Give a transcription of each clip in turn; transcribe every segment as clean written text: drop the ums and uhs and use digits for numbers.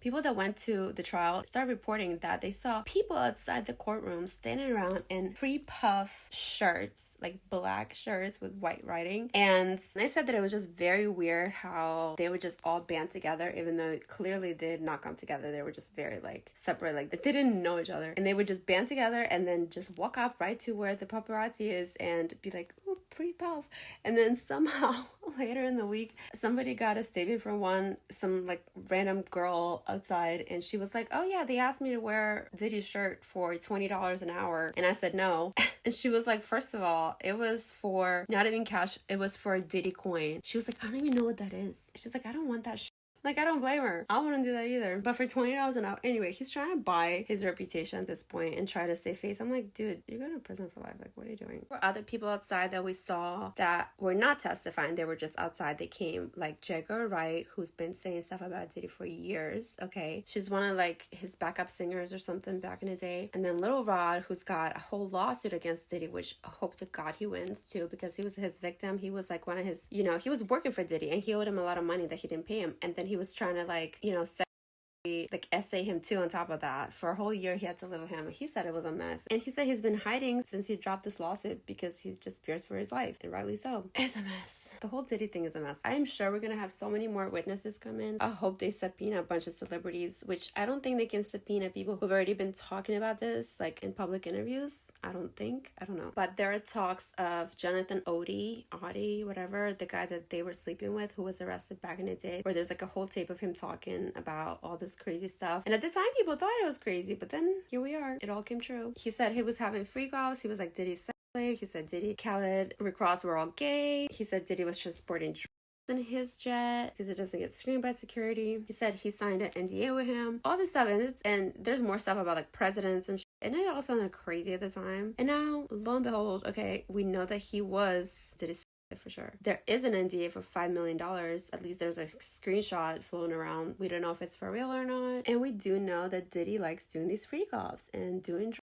People that went to the trial started reporting that they saw people outside the courtroom standing around in free puff shirts, like black shirts with white writing. And they said that it was just very weird how they would just all band together, even though clearly they did not come together. They were just very like separate, like they didn't know each other. And they would just band together and then just walk up right to where the paparazzi is and be like, oh, pretty puff. And then somehow later in the week, somebody got a statement from some like random girl outside, and she was like, oh yeah, they asked me to wear Diddy's shirt for $20 an hour, and I said no. And she was like, first of all, it was for not even cash, it was for a Diddy coin. She was like, I don't even know what that is. She's like, I don't want that shit. Like, I don't blame her. I wouldn't do that either. But for $20 an hour, anyway, he's trying to buy his reputation at this point and try to save face. I'm like, dude, you're going to prison for life. Like, what are you doing? There were other people outside that we saw that were not testifying. They were just outside. They came, like Jagger Wright, who's been saying stuff about Diddy for years. Okay. She's one of, like, his backup singers or something back in the day. And then Little Rod, who's got a whole lawsuit against Diddy, which I hope to God he wins too, because he was his victim. He was, like, one of his, you know, he was working for Diddy and he owed him a lot of money that he didn't pay him. And then he was trying to, like, you know, like essay him too on top of that. For a whole year he had to live with him. He said it was a mess, and he said he's been hiding since he dropped this lawsuit because he just fears for his life, and rightly so. It's a mess. The whole Diddy thing is a mess. I am sure we're gonna have so many more witnesses come in. I hope they subpoena a bunch of celebrities, which I don't think they can subpoena people who've already been talking about this, like in public interviews. I don't know. But there are talks of Jonathan Audie, whatever, the guy that they were sleeping with, who was arrested back in the day, where there's like a whole tape of him talking about all this crazy stuff. And at the time, people thought it was crazy, but then here we are. It all came true. He said he was having freak offs. He was like Diddy's sex slave. He said Diddy, Khaled, Rick Ross were all gay. He said Diddy was transporting drugs in his jet because it doesn't get screened by security. He said he signed an NDA with him. All this stuff, and there's more stuff about like presidents and shit. And it all sounded crazy at the time. And now, lo and behold, okay, we know that he was Diddy's for sure. There is an NDA for $5 million. At least there's a screenshot floating around. We don't know if it's for real or not. And we do know that Diddy likes doing these freak offs and doing drugs.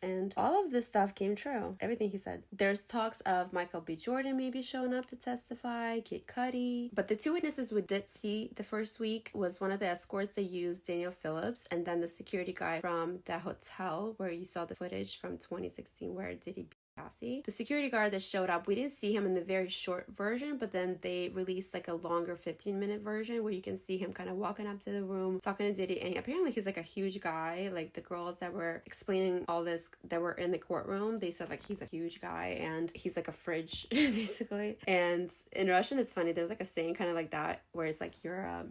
And all of this stuff came true. Everything he said. There's talks of Michael B. Jordan maybe showing up to testify, Kid Cudi. But the two witnesses we did see the first week was one of the escorts that used Daniel Phillips, and then the security guy from that hotel where you saw the footage from 2016 where Diddy beat Cassie. The security guard that showed up, we didn't see him in the very short version, but then they released like a longer 15-minute version where you can see him kind of walking up to the room, talking to Diddy, and apparently he's like a huge guy. Like the girls that were explaining all this that were in the courtroom, they said like he's a huge guy and he's like a fridge basically. And in Russian, it's funny, there's like a saying kind of like that where it's like you're